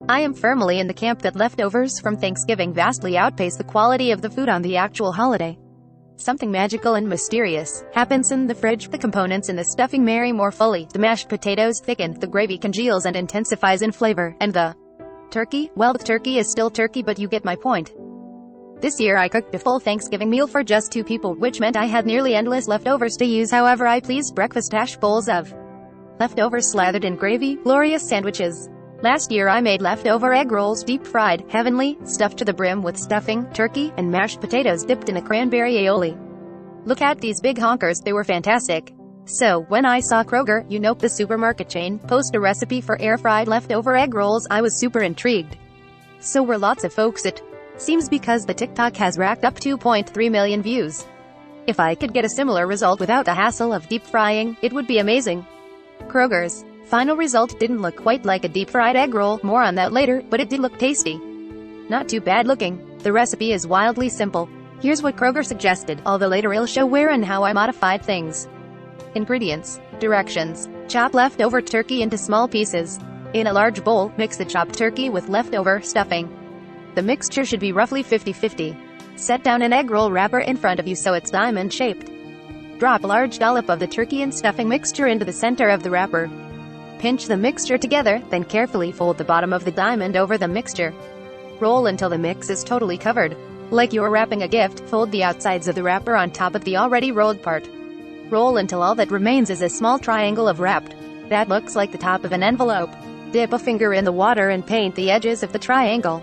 I am firmly in the camp that leftovers from Thanksgiving vastly outpace the quality of the food on the actual holiday. Something magical and mysterious happens in the fridge. The components in the stuffing marry more fully, the mashed potatoes thicken, the gravy congeals and intensifies in flavor, and the turkey, well, the turkey is still turkey, but you get my point. This year I cooked a full Thanksgiving meal for just 2 people, which meant I had nearly endless leftovers to use however I pleased. Breakfast hash bowls of leftovers slathered in gravy, glorious sandwiches. Last year I made leftover egg rolls, deep fried, heavenly, stuffed to the brim with stuffing, turkey, and mashed potatoes dipped in a cranberry aioli. Look at these big honkers, they were fantastic. So, when I saw Kroger, the supermarket chain, post a recipe for air-fried leftover egg rolls, I was super intrigued. So were lots of folks. It seems because the TikTok has racked up 2.3 million views. If I could get a similar result without the hassle of deep frying, it would be amazing. Kroger's final result didn't look quite like a deep-fried egg roll, more on that later, but it did look tasty. Not too bad looking. The recipe is wildly simple. Here's what Kroger suggested, although later I'll show where and how I modified things. Ingredients. Directions. Chop leftover turkey into small pieces. In a large bowl, mix the chopped turkey with leftover stuffing. The mixture should be roughly 50-50. Set down an egg roll wrapper in front of you so it's diamond-shaped. Drop a large dollop of the turkey and stuffing mixture into the center of the wrapper. Pinch the mixture together, then carefully fold the bottom of the diamond over the mixture. Roll until the mix is totally covered. Like you're wrapping a gift, fold the outsides of the wrapper on top of the already rolled part. Roll until all that remains is a small triangle of wrapped. That looks like the top of an envelope. Dip a finger in the water and paint the edges of the triangle.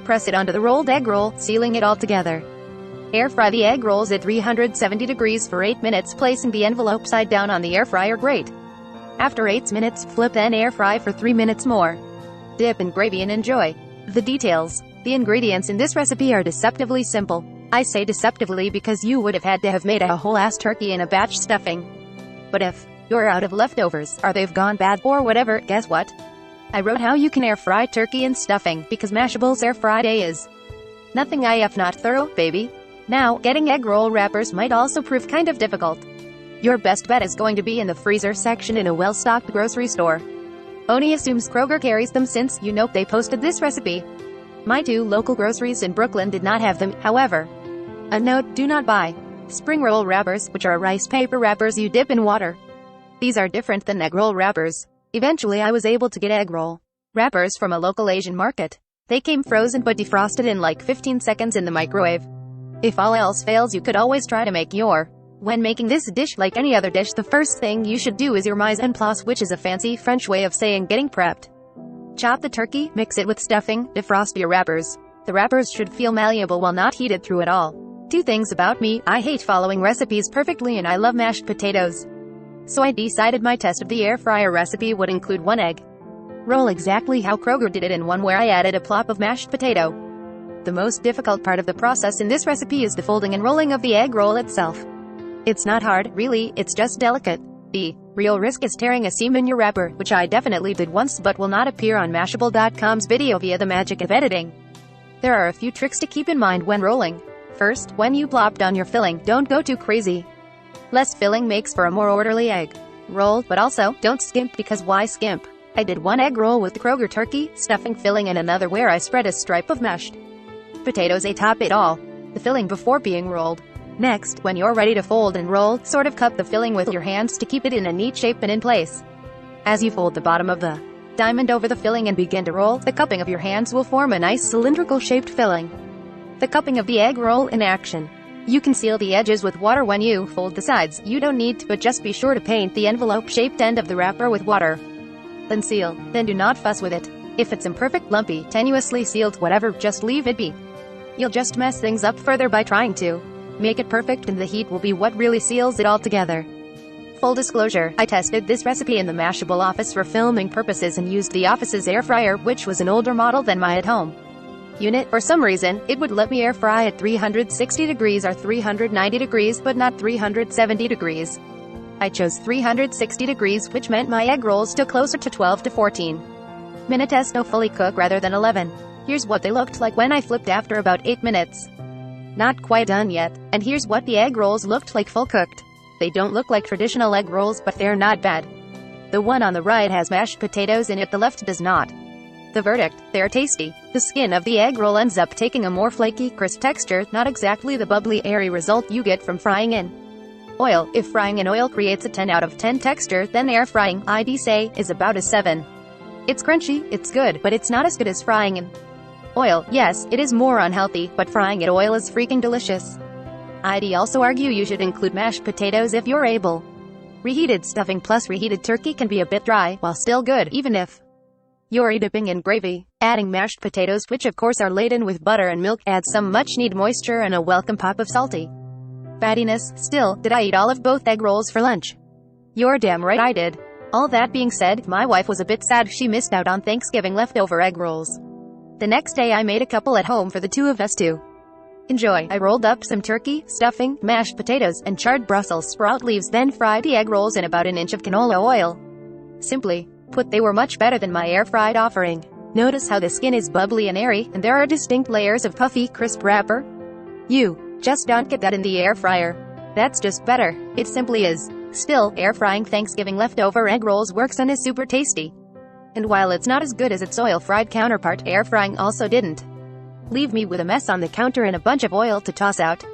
Press it onto the rolled egg roll, sealing it all together. Air fry the egg rolls at 370 degrees for 8 minutes, placing the envelope side down on the air fryer grate. After 8 minutes, flip and air fry for 3 minutes more. Dip in gravy and enjoy. The details. The ingredients in this recipe are deceptively simple. I say deceptively because you would have had to have made a whole-ass turkey in a batch stuffing. But if you're out of leftovers, or they've gone bad, or whatever, guess what? I wrote how you can air fry turkey and stuffing, because Mashables air fry day is nothing if not thorough, baby. Now, getting egg roll wrappers might also prove kind of difficult. Your best bet is going to be in the freezer section in a well-stocked grocery store. Oni assumes Kroger carries them since, they posted this recipe. My 2 local groceries in Brooklyn did not have them, however. A note, do not buy spring roll wrappers, which are rice paper wrappers you dip in water. These are different than egg roll wrappers. Eventually I was able to get egg roll wrappers from a local Asian market. They came frozen but defrosted in like 15 seconds in the microwave. If all else fails, you could always try to make your. When making this dish like any other dish, the first thing you should do is your mise en place, which is a fancy French way of saying getting prepped. Chop the turkey, mix it with stuffing, defrost your wrappers. The wrappers should feel malleable while not heated through at all. 2 things about me: I hate following recipes perfectly and I love mashed potatoes. So I decided my test of the air fryer recipe would include 1 egg roll exactly how Kroger did it, and 1 where I added a plop of mashed potato. The most difficult part of the process in this recipe is the folding and rolling of the egg roll itself. It's not hard, really, it's just delicate. The real risk is tearing a seam in your wrapper, which I definitely did once but will not appear on Mashable.com's video via the magic of editing. There are a few tricks to keep in mind when rolling. First, when you plop down your filling, don't go too crazy. Less filling makes for a more orderly egg roll, but also, don't skimp, because why skimp? I did 1 egg roll with the Kroger turkey, stuffing filling, and another where I spread a stripe of mashed potatoes atop it all. The filling before being rolled. Next, when you're ready to fold and roll, sort of cup the filling with your hands to keep it in a neat shape and in place. As you fold the bottom of the diamond over the filling and begin to roll, the cupping of your hands will form a nice cylindrical shaped filling. The cupping of the egg roll in action. You can seal the edges with water when you fold the sides. You don't need to, but just be sure to paint the envelope-shaped end of the wrapper with water. Then seal. Then do not fuss with it. If it's imperfect, lumpy, tenuously sealed, whatever, just leave it be. You'll just mess things up further by trying to make it perfect, and the heat will be what really seals it all together. Full disclosure, I tested this recipe in the Mashable office for filming purposes and used the office's air fryer, which was an older model than my at-home unit. For some reason, it would let me air fry at 360 degrees or 390 degrees, but not 370 degrees. I chose 360 degrees, which meant my egg rolls took closer to 12 to 14 minutes to fully cook rather than 11. Here's what they looked like when I flipped after about 8 minutes. Not quite done yet. And here's what the egg rolls looked like full cooked. They don't look like traditional egg rolls, but they're not bad. The one on the right has mashed potatoes in it, the left does not. The verdict: they're tasty. The skin of the egg roll ends up taking a more flaky, crisp texture, not exactly the bubbly, airy result you get from frying in oil. If frying in oil creates a 10 out of 10 texture, then air frying, I'd say, is about a 7. It's crunchy, it's good, but it's not as good as frying in oil. Yes, it is more unhealthy, but frying in oil is freaking delicious. I'd also argue you should include mashed potatoes if you're able. Reheated stuffing plus reheated turkey can be a bit dry, while still good, even if you're dipping in gravy. Adding mashed potatoes, which of course are laden with butter and milk, adds some much-needed moisture and a welcome pop of salty fattiness. Still, did I eat all of both egg rolls for lunch? You're damn right I did. All that being said, my wife was a bit sad she missed out on Thanksgiving leftover egg rolls. The next day I made a couple at home for the two of us to enjoy. I rolled up some turkey, stuffing, mashed potatoes, and charred Brussels sprout leaves, then fried the egg rolls in about an inch of canola oil. Simply put, they were much better than my air-fried offering. Notice how the skin is bubbly and airy, and there are distinct layers of puffy, crisp wrapper? You just don't get that in the air fryer. That's just better. It simply is. Still, air frying Thanksgiving leftover egg rolls works and is super tasty. And while it's not as good as its oil-fried counterpart, air frying also didn't leave me with a mess on the counter and a bunch of oil to toss out.